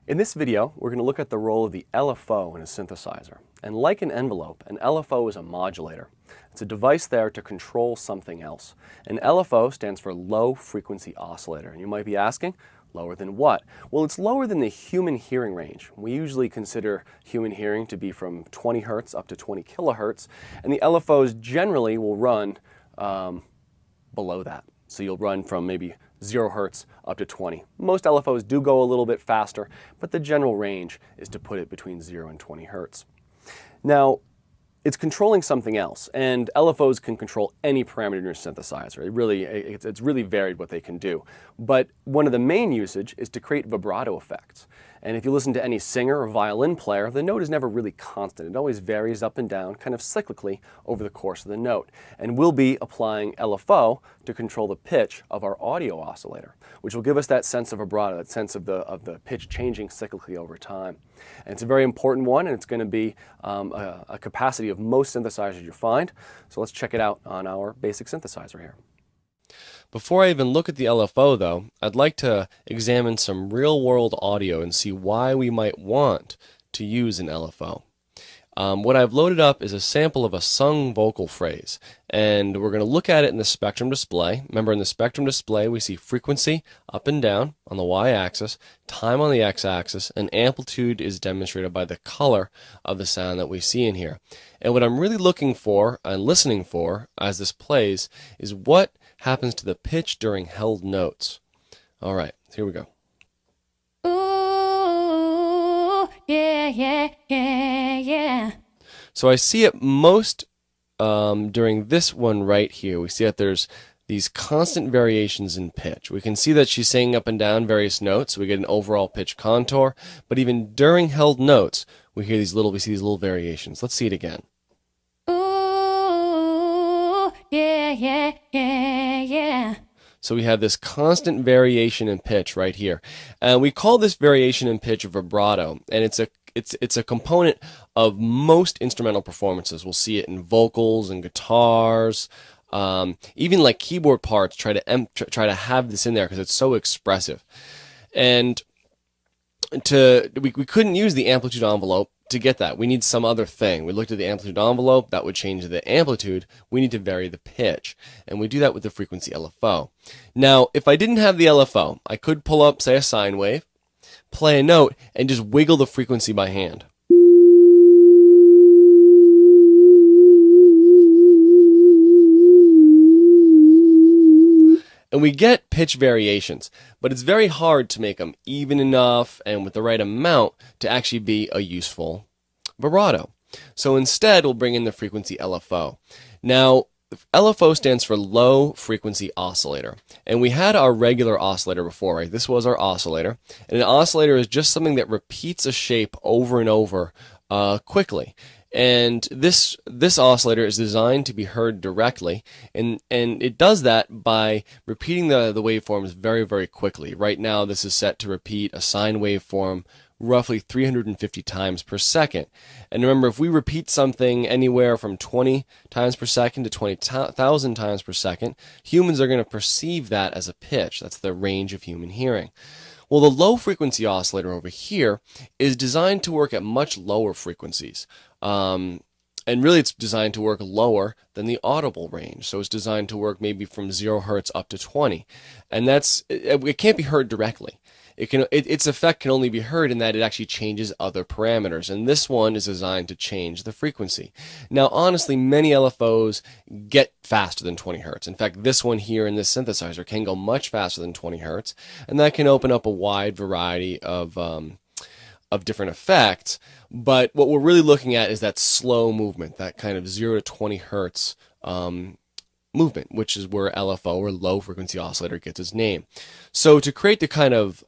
In this video, we're going to look at the role of the LFO in a synthesizer. And like an envelope, an LFO is a modulator. It's a device there to control something else. An LFO stands for low frequency oscillator. And you might be asking, lower than what? Well, it's lower than the human hearing range. We usually consider human hearing to be from 20 hertz up to 20 kilohertz, and the LFOs generally will run below that. So you'll run from maybe 0 hertz up to 20. Most LFOs do go a little bit faster, but the general range is to put it between 0 and 20 hertz. Now, it's controlling something else, and LFOs can control any parameter in your synthesizer. It's really varied what they can do. But one of the main usage is to create vibrato effects. And if you listen to any singer or violin player, the note is never really constant. It always varies up and down, kind of cyclically over the course of the note. And we'll be applying LFO to control the pitch of our audio oscillator, which will give us that sense of vibrato, that sense of the pitch changing cyclically over time. And it's a very important one, and it's going to be a capacity of most synthesizers you find. So let's check it out on our basic synthesizer here. Before I even look at the LFO, though, I'd like to examine some real-world audio and see why we might want to use an LFO. What I've loaded up is a sample of a sung vocal phrase, and we're going to look at it in the spectrum display. Remember, in the spectrum display, we see frequency up and down on the y-axis, time on the x-axis, and amplitude is demonstrated by the color of the sound that we see in here. And what I'm really looking for and listening for as this plays is what happens to the pitch during held notes. All right, here we go. Ooh, yeah, yeah, yeah, yeah. So I see it most during this one right here. We see that there's these constant variations in pitch. We can see that she's singing up and down various notes, so we get an overall pitch contour. But even during held notes, we see these little variations. Let's see it again. Ooh, yeah, yeah, yeah, yeah. So we have this constant variation in pitch right here. And we call this variation in pitch vibrato, and it's a component of most instrumental performances. We'll see it in vocals and guitars. Even like keyboard parts try to have this in there because it's so expressive. And we couldn't use the amplitude envelope to get that. We need some other thing. We looked at the amplitude envelope, that would change the amplitude. We need to vary the pitch, and we do that with the frequency LFO. Now, if I didn't have the LFO, I could pull up, say, a sine wave, play a note, and just wiggle the frequency by hand. And we get pitch variations, but it's very hard to make them even enough and with the right amount to actually be a useful vibrato. So instead, we'll bring in the frequency LFO. Now, LFO stands for low frequency oscillator. And we had our regular oscillator before, right? This was our oscillator. And an oscillator is just something that repeats a shape over and over quickly. And this oscillator is designed to be heard directly, and it does that by repeating the waveforms very, very quickly. Right now, this is set to repeat a sine waveform roughly 350 times per second. And remember, if we repeat something anywhere from 20 times per second to 20,000 times per second, humans are going to perceive that as a pitch. That's the range of human hearing. Well, the low frequency oscillator over here is designed to work at much lower frequencies. And really it's designed to work lower than the audible range. So it's designed to work maybe from 0 hertz up to 20. And it can't be heard directly. Its effect can only be heard in that it actually changes other parameters, and this one is designed to change the frequency. Now, honestly, many LFOs get faster than 20 hertz. In fact, this one here in this synthesizer can go much faster than 20 hertz, and that can open up a wide variety of different effects. But what we're really looking at is that slow movement, that kind of 0 to 20 hertz movement, which is where LFO, or low frequency oscillator, gets its name. So to create the kind of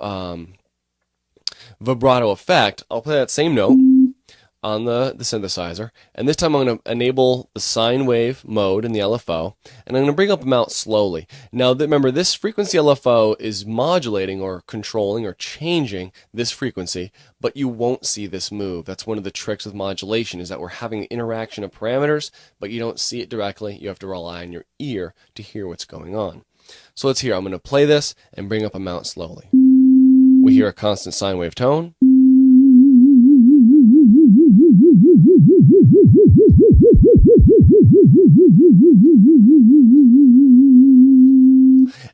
vibrato effect, I'll play that same note on the synthesizer, and this time I'm going to enable the sine wave mode in the LFO, and I'm going to bring up amount slowly. Now remember, this frequency LFO is modulating or controlling or changing this frequency, but you won't see this move. That's one of the tricks with modulation, is that we're having the interaction of parameters, but you don't see it directly. You have to rely on your ear to hear what's going on. So let's hear. I'm going to play this and bring up amount slowly. We hear a constant sine wave tone.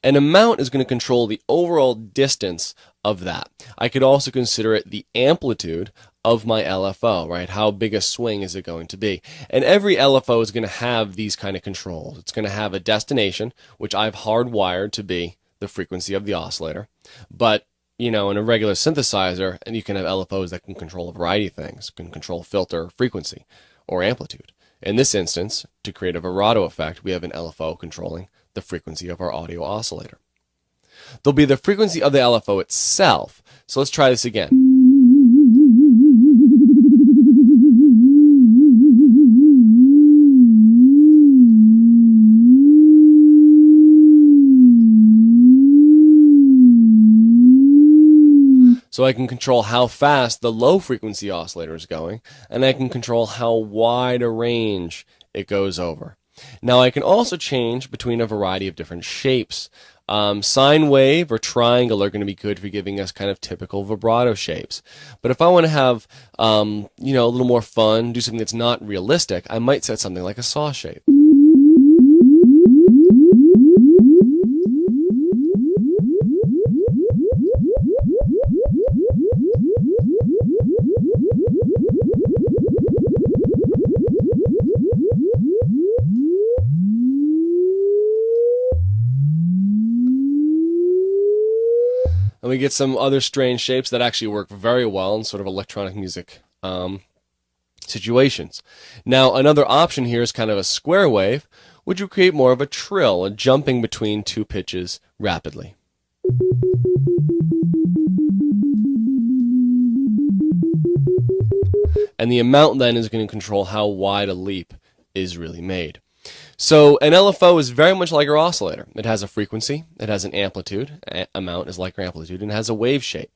An amount is going to control the overall distance of that. I could also consider it the amplitude of my LFO, right? How big a swing is it going to be? And every LFO is going to have these kind of controls. It's going to have a destination, which I've hardwired to be the frequency of the oscillator. But, you know, in a regular synthesizer, and you can have LFOs that can control a variety of things, can control filter frequency or amplitude. In this instance, to create a vibrato effect, we have an LFO controlling the frequency of our audio oscillator. There'll be the frequency of the LFO itself. So let's try this again. So I can control how fast the low frequency oscillator is going, and I can control how wide a range it goes over. Now I can also change between a variety of different shapes. Sine wave or triangle are going to be good for giving us kind of typical vibrato shapes. But if I want to have, you know, a little more fun, do something that's not realistic, I might set something like a saw shape. And we get some other strange shapes that actually work very well in sort of electronic music situations. Now, another option here is kind of a square wave, which would create more of a trill, a jumping between two pitches rapidly. And the amount then is going to control how wide a leap is really made. So an LFO is very much like our oscillator. It has a frequency, it has an amplitude, amount is like our amplitude, and it has a wave shape.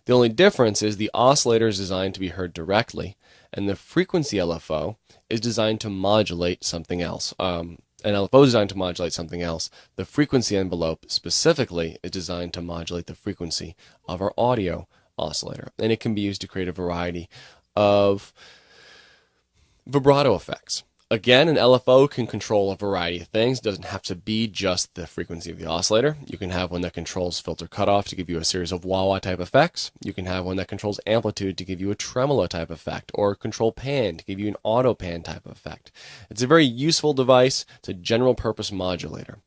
The only difference is the oscillator is designed to be heard directly, and the frequency LFO is designed to modulate something else. An LFO is designed to modulate something else. The frequency envelope specifically is designed to modulate the frequency of our audio oscillator, and it can be used to create a variety of vibrato effects. Again, an LFO can control a variety of things. It doesn't have to be just the frequency of the oscillator. You can have one that controls filter cutoff to give you a series of wah-wah type effects. You can have one that controls amplitude to give you a tremolo type effect, or control pan to give you an auto pan type of effect. It's a very useful device. It's a general purpose modulator.